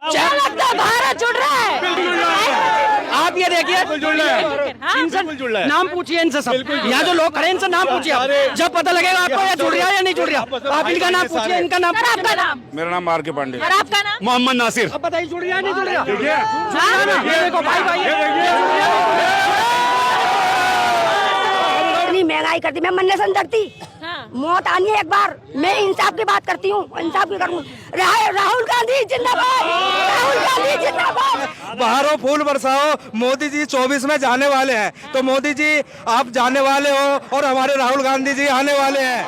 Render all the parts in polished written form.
क्या लगता है भारत जुड़ रहा है? आप ये देखिए, नाम पूछिए इनसे सब, यहाँ जो लोग खड़े इनसे नाम पूछिए आप। जब पता लगेगा आपको ये जुड़ रहा है या नहीं जुड़ रहा। आप इनका नाम पूछिए, इनका नाम। आपका नाम? मेरा नाम आर के पांडे। और आपका नाम? मोहम्मद नासिर। अब बताइए जुड़ रहा है नहीं जुड़ रहा। देखो इतनी महंगाई करती, मैं मरने से नहीं डरती। मौत आनी है एक बार। मैं इंसाफ की बात करती हूँ, इंसाफ की करूँ। राहुल गांधी जिंदाबाद, राहुल गांधी जिंदाबाद। बहारो फूल बरसाओ, मोदी जी 24 में जाने वाले हैं, तो मोदी जी आप जाने वाले हो और हमारे राहुल गांधी जी आने वाले हैं।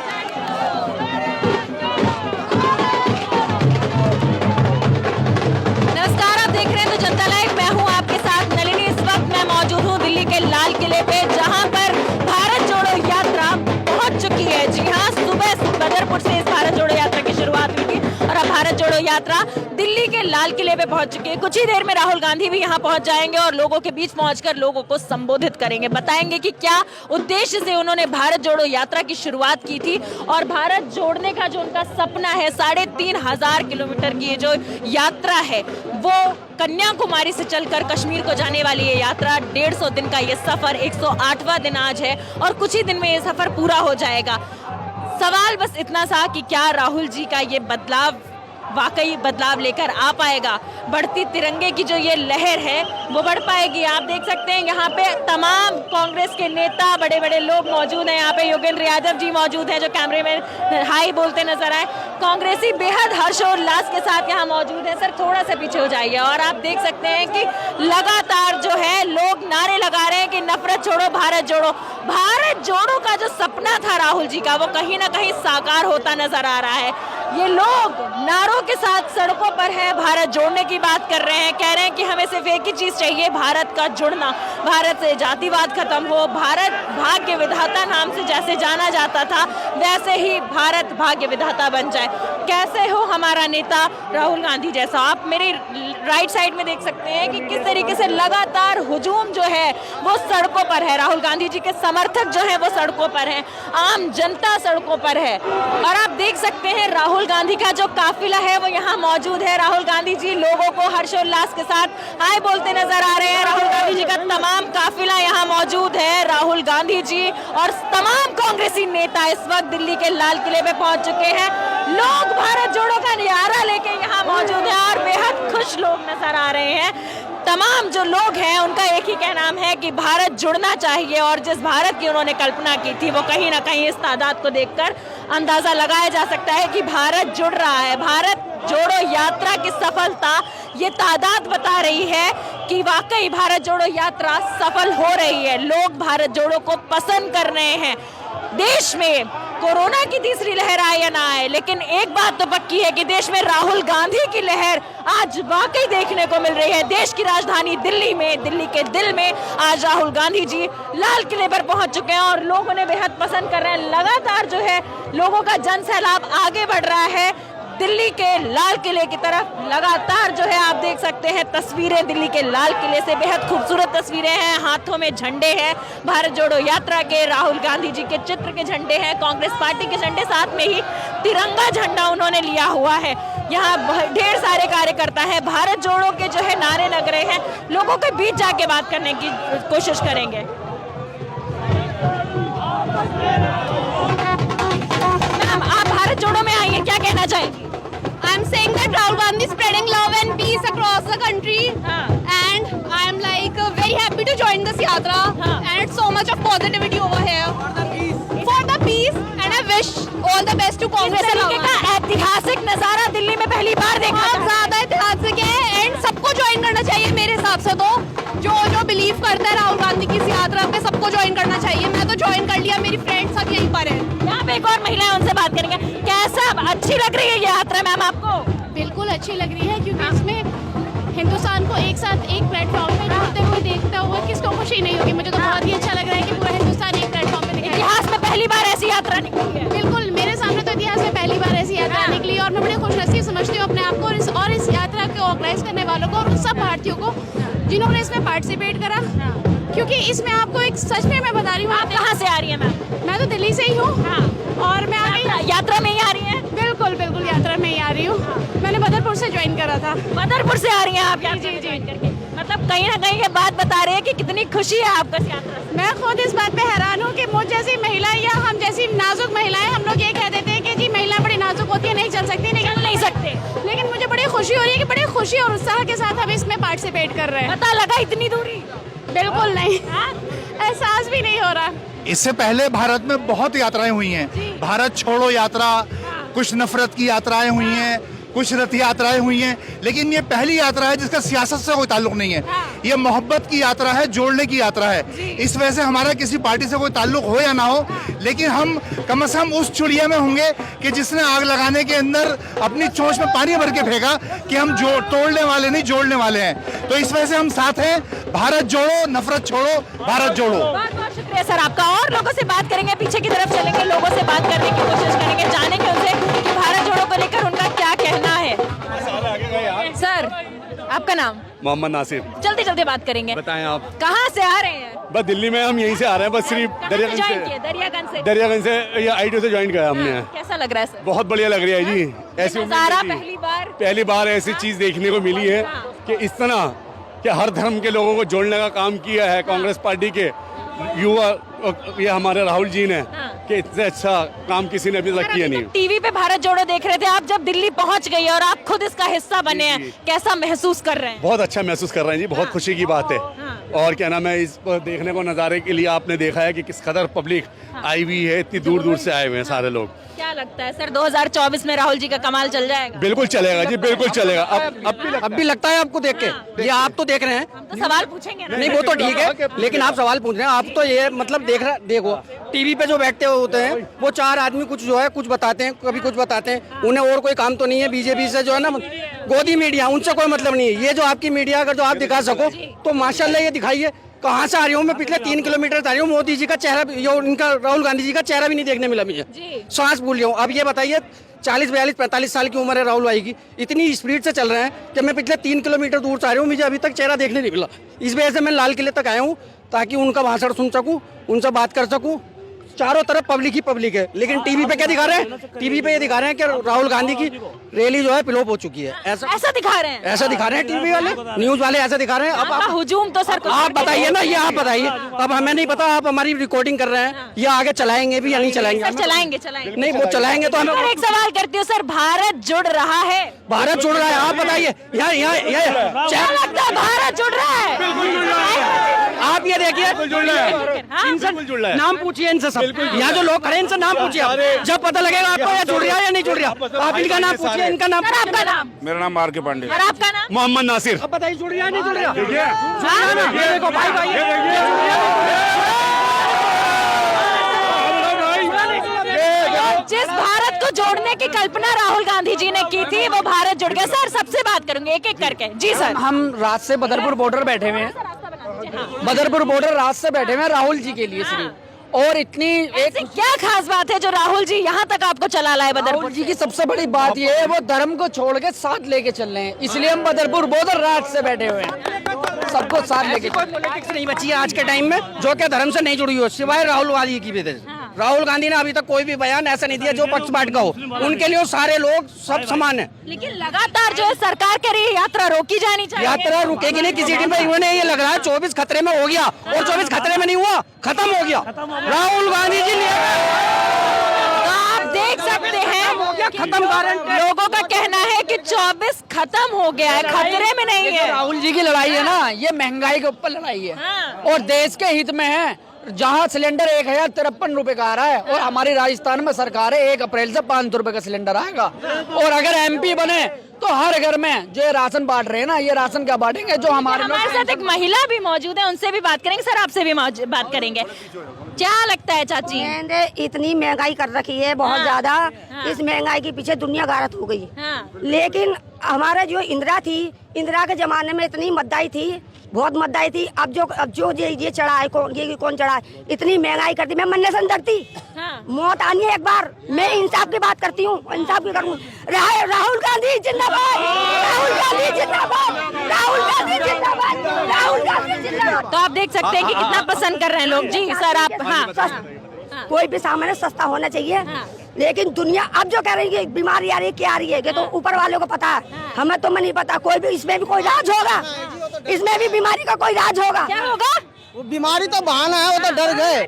नमस्कार, आप देख रहे हैं तो जनता लाइव। मैं हूं आपके साथ नलिनी। इस वक्त मैं मौजूद हूं दिल्ली के लाल किले पे, जहां पर भारत जोड़ो यात्रा पहुंच चुकी है। जी हां, सुबह बदरपुर से इस भारत जोड़ो यात्रा की शुरुआत हुई थी और अब भारत जोड़ो यात्रा दिल्ली के लाल किले पे पहुंच चुकी है। कुछ ही देर में राहुल गांधी भी यहां पहुंच जाएंगे और लोगों के बीच पहुंचकर लोगों को संबोधित करेंगे, बताएंगे कि क्या उद्देश्य से उन्होंने भारत जोड़ो यात्रा की शुरुआत की थी और भारत जोड़ने का जो उनका सपना है, 3500 किलोमीटर की जो यात्रा है, वो कन्याकुमारी से चलकर कश्मीर को जाने वाली ये यात्रा, 150 दिन का ये सफर, 108वां दिन आज है और कुछ ही दिन में ये सफर पूरा हो जाएगा। सवाल बस इतना सा कि क्या राहुल जी का ये बदलाव वाकई बदलाव लेकर आ पाएगा। बढ़ती तिरंगे की जो ये लहर है वो बढ़ पाएगी। आप देख सकते हैं यहाँ पे तमाम कांग्रेस के नेता, बड़े बड़े लोग मौजूद हैं। यहाँ पे योगेंद्र यादव जी मौजूद हैं जो कैमरे में हाई बोलते नजर आए। कांग्रेसी बेहद हर्षोल्लास के साथ यहाँ मौजूद है। सर थोड़ा सा पीछे हो जाइए। और आप देख सकते हैं कि लगातार जो है लोग नारे लगा रहे हैं कि नफरत छोड़ो भारत जोड़ो। भारत जोड़ो का जो सपना था राहुल जी का, वो कहीं ना कहीं साकार होता नजर आ रहा है। ये लोग नारों के साथ सड़कों पर हैं, भारत जोड़ने की बात कर रहे हैं, कह रहे हैं कि हमें सिर्फ एक ही चीज चाहिए, भारत का जुड़ना, भारत से जातिवाद खत्म हो, भारत भाग्य विधाता नाम से जैसे जाना जाता था वैसे ही भारत भाग्य विधाता बन जाए। कैसे हो हमारा नेता राहुल गांधी जैसा। आप मेरे राइट साइड में देख सकते हैं कि किस तरीके से लगातार हुजूम जो है वो सड़कों पर है। राहुल गांधी जी के समर्थक जो है वो सड़कों पर हैं, आम जनता सड़कों पर है। और आप देख सकते हैं राहुल गांधी का जो काफिला है वो यहाँ मौजूद है। राहुल गांधी जी लोगों को हर्षोल्लास के साथ हाय बोलते नजर आ रहे हैं। राहुल गांधी जी का तमाम काफिला यहाँ मौजूद है। राहुल गांधी जी और तमाम कांग्रेसी नेता इस वक्त दिल्ली के लाल किले पे पहुंच चुके हैं। लोग भारत जोड़ो का नारा लेके यहाँ मौजूद है और बेहद खुश लोग नजर आ रहे हैं। तमाम जो लोग हैं उनका एक ही कहना है कि भारत जुड़ना चाहिए और जिस भारत की उन्होंने कल्पना की थी वो कहीं ना कहीं इस तादाद को देखकर अंदाजा लगाया जा सकता है कि भारत जुड़ रहा है। भारत जोड़ो यात्रा की सफलता ये तादाद बता रही है कि वाकई भारत जोड़ो यात्रा सफल हो रही है। लोग भारत जोड़ो को पसंद कर रहे हैं। देश में कोरोना की तीसरी लहर आए या ना आए, लेकिन एक बात तो पक्की है कि देश में राहुल गांधी की लहर आज वाकई देखने को मिल रही है। देश की राजधानी दिल्ली में, दिल्ली के दिल में आज राहुल गांधी जी लाल किले पर पहुंच चुके हैं और लोग उन्हें बेहद पसंद कर रहे हैं। लगातार जो है लोगों का जन सैलाब आगे बढ़ रहा है दिल्ली के लाल किले की तरफ। लगातार जो है आप देख सकते हैं तस्वीरें दिल्ली के लाल किले से, बेहद खूबसूरत तस्वीरें हैं। हाथों में झंडे हैं भारत जोड़ो यात्रा के, राहुल गांधी जी के चित्र के झंडे हैं, कांग्रेस पार्टी के झंडे, साथ में ही तिरंगा झंडा उन्होंने लिया हुआ है। यहाँ ढेर सारे कार्यकर्ता हैं, भारत जोड़ो के जो है नारे लग रहे हैं। लोगों के बीच जाके बात करने की कोशिश करेंगे। आप भारत जोड़ो में आई हैं, क्या कहना चाहेंगी? I'm saying that Rahul Gandhi is spreading love and peace across the country, and I am like very happy to join this yatra, and it's so much of positivity over here for the peace, and I wish all the best to Congress and Rahul Gandhi. ऐतिहासिक नजारा दिल्ली में पहली बार देखा, बहुत ज्यादा ऐतिहासिक है and सबको ज्वाइन करना चाहिए मेरे हिसाब से। तो जो बिलीव करता है राहुल गांधी की इस यात्रा पे सबको ज्वाइन करना चाहिए। मैं तो ज्वाइन कर लिया, मेरी फ्रेंड्स सब यहीं पर है। यहाँ पे एक और महिला है, उनसे बात करेंगे। कैसा अच्छी लग रही है ये यात्रा मैम आपको? बिल्कुल अच्छी लग रही है क्योंकि इसमें हिंदुस्तान को एक साथ एक प्लेटफॉर्म पे जोड़ते हुए देखता हुआ किसको खुशी नहीं होगी। मुझे तो बहुत ही अच्छा लग रहा है कि पूरा हिंदुस्तान एक प्लेटफॉर्म पे दिखाई। इतिहास में पहली बार ऐसी यात्रा निकली है। बिल्कुल, मेरे सामने तो इतिहास में पहली बार ऐसी यात्रा निकली और मैं बड़ी खुशनसीब समझती हूँ अपने आप को और इस यात्रा को ऑर्गेनाइज करने वालों को और उन सब भारतीयों को जिन्होंने इसमें पार्टिसिपेट करा। क्योंकि इसमें आपको एक सच में मैं बता रही हूँ। आप कहाँ से आ रही है मैम? मैं तो दिल्ली से ही हूँ और मैं यात्रा में ही आ रही है। बिल्कुल बिल्कुल बिल्कुल यात्रा में ही आ रही हूँ। मैंने बदरपुर से ज्वाइन करा था। बदरपुर से आ रही हैं आप यात्रा जी, में जी। ज्वाइन करके, मतलब कहीं ना कहीं ये बात बता रहे हैं कि कितनी खुशी है आपको इस यात्रा से। मैं खुद इस बात पे हैरान हूँ कि मुझ जैसी महिला या हम जैसी नाजुक महिलाएं, हम लोग ये कह देते हैं कि जी महिला बड़ी नाजुक होती है, नहीं चल सकती, चल नहीं सकते, लेकिन मुझे बड़ी खुशी हो रही है कि बड़ी खुशी और उत्साह के साथ हम इसमें पार्टिसिपेट कर रहे हैं। पता लगा इतनी दूरी? बिल्कुल नहीं, एहसास भी नहीं हो रहा। इससे पहले भारत में बहुत यात्राएं हुई हैं। भारत छोड़ो यात्रा, कुछ नफरत की यात्राएं हुई हैं, कुछ रथ यात्राएं हुई हैं, लेकिन ये पहली यात्रा है जिसका सियासत से कोई ताल्लुक नहीं है। ये मोहब्बत की यात्रा है, जोड़ने की यात्रा है। इस वजह से हमारा किसी पार्टी से कोई ताल्लुक हो या ना हो, लेकिन हम कम से कम उस चुड़िया में होंगे कि जिसने आग लगाने के अंदर अपनी चोंच में पानी भर के फेंका कि हम तोड़ने वाले नहीं, जोड़ने वाले हैं। तो इस वजह से हम साथ हैं। भारत जोड़ो, नफरत छोड़ो, भारत जोड़ो। बहुत बहुत शुक्रिया सर आपका। और लोगों से बात करेंगे, पीछे की तरफ चलेंगे, लोगों से बात करने की कोशिश करेंगे, जानेंगे उनसे कि भारत जोड़ो को लेकर उनका क्या कहना है। सर आपका नाम? मोहम्मद नासिर। जल्दी जल्दी बात करेंगे। बताएं आप। कहाँ से आ रहे हैं? बस दिल्ली में, हम यहीं से आ रहे हैं, बस सिर्फ दरियागंज से। दरियागंज से या ITO से ज्वाइन किया हमने। कैसा लग रहा है सर? बहुत बढ़िया लग रही है जी। ऐसी नजारा उम्मीद नहीं थी। पहली बार ऐसी चीज देखने को मिली है कि इस तरह कि हर धर्म के लोगों को जोड़ने का काम किया है कांग्रेस पार्टी के युवा, ये हमारे राहुल जी ने, कि इससे अच्छा काम किसी ने अभी तक किया नहीं। टीवी पे भारत जोड़ो देख रहे थे आप, जब दिल्ली पहुंच गई और आप खुद इसका हिस्सा बने हैं, कैसा महसूस कर रहे हैं? बहुत अच्छा महसूस कर रहे हैं जी, बहुत खुशी की बात है। और क्या नाम है, इस पर देखने को नज़ारे के लिए आपने देखा है कि किस कदर पब्लिक आई हुई है, इतनी दूर दूर से आए हुए हैं सारे लोग। क्या लगता है सर 2024 में राहुल जी का कमाल चल जाएगा? बिल्कुल चलेगा जी, बिल्कुल चलेगा। अब भी लगता है आपको देख के? ये आप तो देख रहे हैं, तो सवाल पूछेंगे ना? नहीं वो तो ठीक है, लेकिन आप सवाल पूछ रहे हैं। आप तो ये मतलब देखो टीवी पे जो बैठते होते हैं वो चार आदमी कुछ जो है कुछ बताते हैं, कभी कुछ बताते हैं, उन्हें और कोई काम तो नहीं है। बीजेपी से जो है ना गोदी मीडिया, उनसे कोई मतलब नहीं है। ये जो आपकी मीडिया अगर जो आप दिखा सको तो माशाल्लाह ये दिखाइए। कहाँ से आ रही हूँ मैं? पिछले 3 किलोमीटर से आ रही हूँ। मोदी जी का चेहरा, इनका राहुल गांधी जी का चेहरा भी नहीं देखने मिला मुझे, सांस भूल गया हूँ। अब ये बताइए 40, 42, 45 साल की उम्र है राहुल भाई की, इतनी स्पीड से चल रहे हैं कि मैं पिछले 3 किलोमीटर दूर से आ रही हूँ, मुझे अभी तक चेहरा देखने नहीं मिला। इस वजह से मैं लाल किले तक आया हूँ ताकि उनका भाषण सुन सकूँ, उनसे बात कर सकूँ। चारों तरफ पब्लिक ही पब्लिक है, लेकिन टीवी पे क्या दिखा रहे हैं? टीवी पे ये दिखा रहे हैं कि राहुल गांधी की रैली जो है फ्लॉप हो चुकी है। ऐसा दिखा रहे हैं? ऐसा दिखा रहे हैं टीवी वाले, न्यूज वाले ऐसा दिखा रहे हैं। अब आप हुजूम तो सर आप बताइए ना, ये आप बताइए। अब हमें नहीं पता, आप हमारी रिकॉर्डिंग कर रहे हैं, ये आगे चलाएंगे भी या नहीं चलाएंगे? सर चलाएंगे नहीं, वो चलाएंगे तो हमें। एक सवाल करती हूँ सर, भारत जुड़ रहा है? भारत जुड़ रहा है, आप बताइए। क्या लगता है भारत जुड़ रहा है? आप ये देखिए, इनसे नाम पूछिए, इनसे सब यहाँ जो लोग खड़े हैं इनसे नाम पूछिए आप। जब पता लगेगा आपको या जुड़ रहा है या नहीं जुड़ रहा। आप इनका नाम पूछिए, इनका नाम। आपका नाम? मेरा नाम आर के पांडे। और आपका नाम? मोहम्मद नासिर। अब बताइए जुड़ रहा है नहीं जुड़ रहा। ये देखो भाई जिस भारत को जोड़ने की कल्पना राहुल गांधी जी ने की थी वो भारत जुड़ गया। सर सबसे बात करूंगे एक एक करके। जी सर। हम रात से बदरपुर बॉर्डर बैठे हुए हैं, बदरपुर बॉर्डर रात से बैठे हुए हैं राहुल जी के लिए सिर्फ। और इतनी ऐसी क्या खास बात है जो राहुल जी यहाँ तक आपको चला लाए बदरपुर? राहुल जी की सबसे बड़ी बात ये है वो धर्म को छोड़ के साथ लेके चल रहे हैं, इसलिए हम बदरपुर बॉर्डर रात से बैठे हुए हैं, सबको साथ लेके। कोई पॉलिटिक्स नहीं बची है आज के टाइम में जो कि धर्म से नहीं जुड़ी हो, सिवाय राहुल गांधी की वजह से। राहुल गांधी ने अभी तक कोई भी बयान ऐसा नहीं दिया जो पक्षपात का हो। उनके लिए सारे लोग सब समान है। लेकिन लगातार जो है सरकार कह रही है यात्रा रोकी जानी चाहिए। यात्रा रुकेगी नहीं किसी टीम में। इन्होंने ये लग रहा है 24 खतरे में हो गया, और 24 खतरे में नहीं हुआ, खत्म हो गया। राहुल गांधी जी ने आप देख सकते हैं खत्म गारंटी। लोगों का कहना है कि 24 खत्म हो गया है, खतरे में नहीं है। राहुल जी की लड़ाई है ना, ये महंगाई के ऊपर लड़ाई है और देश के हित में है। जहाँ सिलेंडर 1053 रुपए का आ रहा है और हमारी राजस्थान में सरकार है 1 अप्रैल से 500 रुपए का सिलेंडर आएगा। और अगर MP बने तो हर घर में जो राशन बांट रहे हैं ना, ये राशन क्या बांटेंगे? जो हमारे साथ एक महिला भी मौजूद है, उनसे भी बात करेंगे। सर आपसे भी बात करेंगे। क्या लगता है चाची? इतनी महंगाई कर रखी है बहुत ज्यादा। इस महंगाई के पीछे दुनिया गारत हो गई। लेकिन हमारे जो इंदिरा थी, इंदिरा के जमाने में इतनी मद्दाई थी, बहुत मद्दाई थी। अब जो ये चढ़ा है, कौन चढ़ा है? इतनी महंगाई करती, मैं मरने से नहीं डरती। मौत आनी है एक बार। मैं इंसाफ की बात करती हूँ, इंसाफ की करूँ। राहुल गांधी जिंदाबाद, राहुल गांधी जिंदाबाद, राहुल गांधी जिंदाबाद, राहुल गांधी जिंदाबाद। तो आप देख सकते हैं कि कितना पसंद कर रहे हैं लोग। जी सर आप। हाँ, कोई भी सामान सस्ता होना चाहिए। लेकिन दुनिया अब जो कह रही है बीमारी आ रही है, क्या आ रही है, ये तो ऊपर वालों को पता है, हमें तो नहीं पता। कोई भी इसमें भी कोई राज होगा, इसमें भी बीमारी का कोई राज होगा। क्या होगा? वो बीमारी तो बहाना है, वो तो डर गए।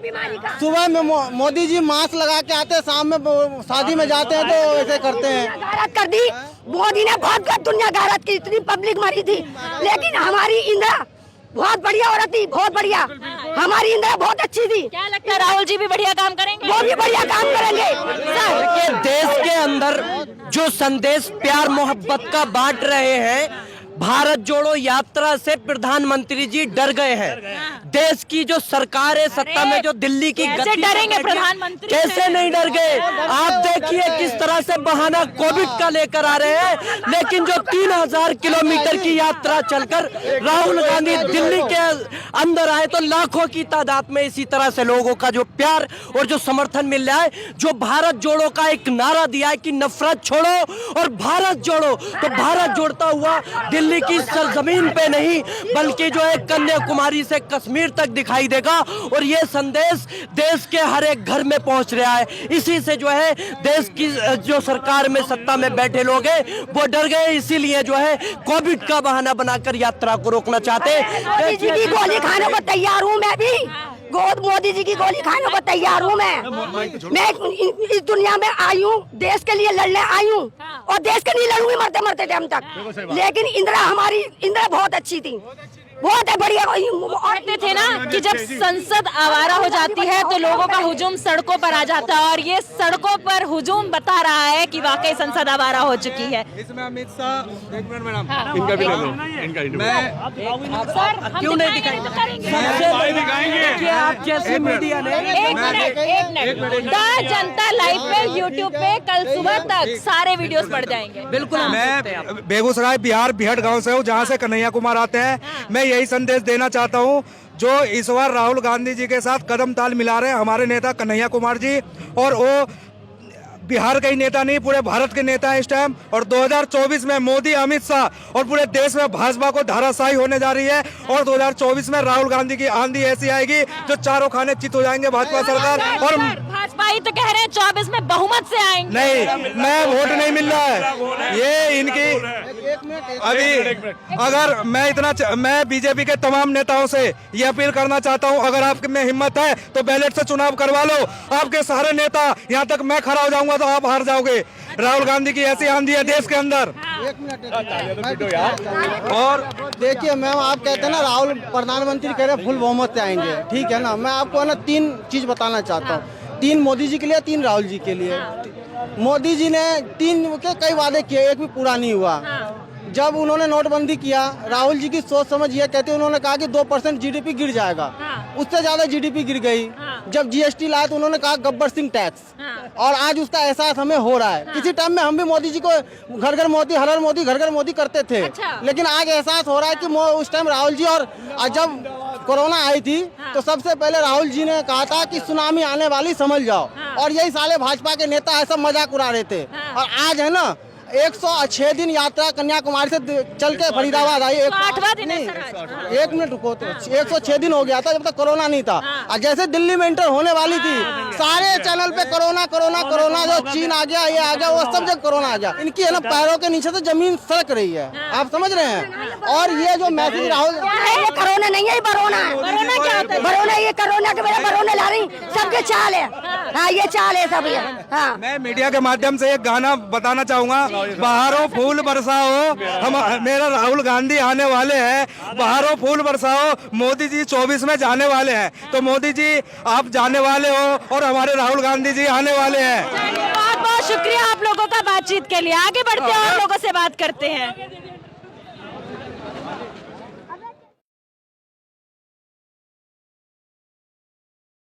सुबह में मोदी जी मास्क लगा के आते हैं, शाम में शादी में जाते हैं तो ऐसे करते हैं। गारत कर दी मोदी ने, बहुत दुनिया गारत की, इतनी पब्लिक मरी थी। लेकिन हमारी इंदिरा बहुत बढ़िया औरत थी, बहुत बढ़िया, हमारी इंदिरा बहुत अच्छी थी। क्या लगता है राहुल जी भी बढ़िया काम करेंगे? वो भी बढ़िया काम करेंगे। के देश के अंदर जो संदेश प्यार मोहब्बत का बांट रहे हैं, भारत जोड़ो यात्रा से प्रधानमंत्री जी डर गए हैं। देश की जो सरकार है सत्ता में, जो दिल्ली की कैसे डरेंगे प्रधानमंत्री? कैसे नहीं डर गए? आप देखिए किस तरह से बहाना कोविड का लेकर आ रहे हैं, लेकिन जो 3000 किलोमीटर की यात्रा चलकर राहुल गांधी दिल्ली के अंदर आए तो लाखों की तादाद में इसी तरह से लोगों का जो प्यार और जो समर्थन मिल रहा है, जो भारत जोड़ो का एक नारा दिया है कि नफरत छोड़ो और भारत जोड़ो, तो भारत जोड़ता हुआ दिल्ली की सरजमीन पे नहीं बल्कि जो है कन्याकुमारी से कश्मीर तक दिखाई देगा। और ये संदेश देश के हर एक घर में पहुंच रहा है। इसी से जो है देश की जो सरकार में सत्ता में बैठे लोग हैं वो डर गए, इसीलिए जो है कोविड का बहाना बनाकर यात्रा को रोकना चाहते हैं। मोदी जी की गोली खाने को तैयार हूँ मैं भी, मोदी जी की गोली खाने को तैयार हूँ मैं इस दुनिया में आई हूँ, देश के लिए लड़ने आई हूँ और देश के लिए लड़ूंगी मरते मरते टाइम तक। लेकिन इंदिरा बहुत अच्छी थी, बहुत है बढ़िया। कहते थे ना कि जब संसद आवारा हो जाती है तो लोगों का हुजूम सड़कों पर आ जाता है, और ये सड़कों पर हुजूम बता रहा है कि वाकई संसद आवारा हो चुकी है। इसमें अमित शाह, एक मिनट मैडम, इनका भी ले लो, इनका ही सर हम क्यों नहीं दिखाएंगे? आप जैसे मीडिया ने एक मिनट द जनता लाइव पे यूट्यूब पे कल सुबह तक सारे वीडियोस पड़ जाएंगे। बिल्कुल मैं बेगूसराय बिहार बिहट गांव से हूँ, जहाँ से कन्हैया कुमार आते हैं। मैं यही संदेश देना चाहता हूँ, जो इस बार राहुल गांधी जी के साथ कदम ताल मिला रहे हैं हमारे नेता कन्हैया कुमार जी, और वो बिहार के ही नेता नहीं पूरे भारत के नेता हैं इस टाइम। और 2024 में मोदी, अमित शाह और पूरे देश में भाजपा को धाराशाही होने जा रही है। और 2024 में राहुल गांधी की आंधी ऐसी आएगी जो चारों खाने चित हो जाएंगे भाजपा सरकार। और भाजपा ही तो कह रहे हैं 24 में बहुमत से आएंगे। नहीं, मैं वोट नहीं मिल रहा है, ये इनकी अभी। अगर मैं बीजेपी के तमाम नेताओं से ये अपील करना चाहता हूं, अगर आप में हिम्मत है तो बैलेट से चुनाव करवा लो। आपके सारे नेता, यहाँ तक मैं खड़ा हो जाऊंगा तो आप हार जाओगे। राहुल गांधी की ऐसी आंधी है देश के अंदर। और देखिए मैम, आप कहते हैं ना राहुल प्रधानमंत्री कह रहे हैं फुल बहुमत से आएंगे, ठीक है ना। मैं आपको ना 3 चीज बताना चाहता हूँ, 3 मोदी जी के लिए, 3 राहुल जी के लिए। मोदी जी ने 3 के कई वादे किए, एक भी पूरा नहीं हुआ। जब उन्होंने नोटबंदी किया, राहुल जी की सोच समझ ये कहते, उन्होंने कहा कि 2% जीडीपी गिर जाएगा, उससे ज्यादा जीडीपी गिर गई। जब जीएसटी लाया तो उन्होंने कहा गब्बर सिंह टैक्स, और आज उसका एहसास हमें हो रहा है। किसी टाइम में हम भी मोदी जी को घर घर मोदी, हर हर मोदी, घर घर मोदी करते थे। लेकिन आज एहसास हो रहा है कि उस टाइम राहुल जी, और जब कोरोना आई थी तो सबसे पहले राहुल जी ने कहा था कि सुनामी आने वाली समझ जाओ, और यही साले भाजपा के नेता ऐसा मजाक उड़ा रहे थे। और आज है ना 106 दिन यात्रा कन्याकुमारी से चल के फरीदाबाद आई। 8वां दिन है सर। एक मिनट रुको, तो 106 दिन हो गया था जब तक कोरोना नहीं था। और जैसे दिल्ली में इंटर होने वाली थी, सारे चैनल पे कोरोना कोरोना कोरोना, जो चीन आ गया, ये आ गया, वो सब जगह कोरोना आ गया। इनकी है ना पैरों के नीचे से जमीन सरक रही है, आप समझ रहे हैं। और ये जो मैसेज राहुल, ये कोरोना नहीं है, ये बरोना। कोरोना क्या होता है? बरोना, ये कोरोना के मेरे बरोने ला रही, सबके चाल है। हाँ, ये चाल है सब। हाँ, मैं मीडिया के माध्यम से एक गाना बताना चाहूंगा, बहारों फूल बरसाओ, हम मेरा राहुल गांधी आने वाले हैं। बहारों फूल बरसाओ, मोदी जी 24 में जाने वाले हैं, तो मोदी जी आप जाने वाले हो और हमारे राहुल गांधी जी आने वाले हैं। बहुत बहुत शुक्रिया आप लोगों का बातचीत के लिए। आगे बढ़ते हैं और लोगों से बात करते हैं।